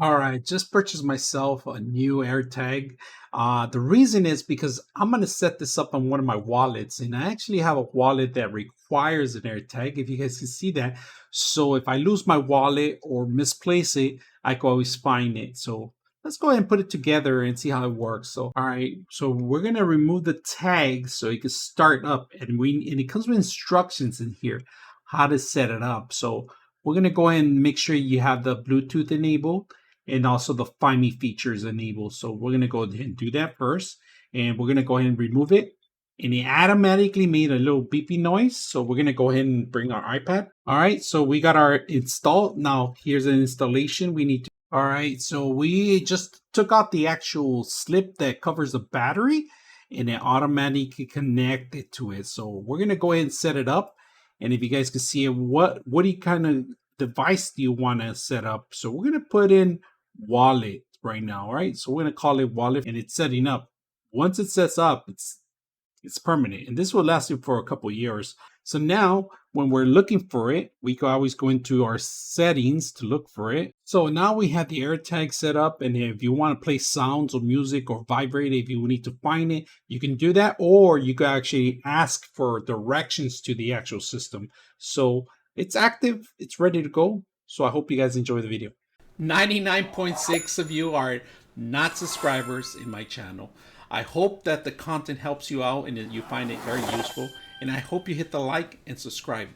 All right, just purchased myself a new AirTag. The reason is because I'm going to set this up on one of my wallets, and I actually have a wallet that requires an AirTag, if you guys can see that. So if I lose my wallet or misplace it, I can always find it. So let's go ahead and put it together and see how it works. So, all right, so we're going to remove the tag so it can start up, and it comes with instructions in here how to set it up. So we're going to go ahead and make sure you have the Bluetooth enabled and also the Find Me features enabled. So we're going to go ahead and do that first. And we're going to go ahead and remove it. And it automatically made a little beeping noise. So we're going to go ahead and bring our iPad. All right, so we got our installed. Now here's an installation we need to. All right, so we just took out the actual slip that covers the battery and it automatically connected to it. So we're going to go ahead and set it up. And if you guys can see it, what do you kind of device do you want to set up? So we're going to put in wallet right now. All right, so we're going to call it wallet, and it's setting up. Once it sets up, it's permanent, and this will last you for a couple of years. So now when we're looking for it, we can always go into our settings to look for it. So now we have the AirTag set up, and if you want to play sounds or music or vibrate, if you need to find it, you can do that, or you can actually ask for directions to the actual system. So it's active, it's ready to go. So I hope you guys enjoy the video. 99.6 of you are not subscribers in my channel. I hope that the content helps you out and that you find it very useful. And I hope you hit the like and subscribe.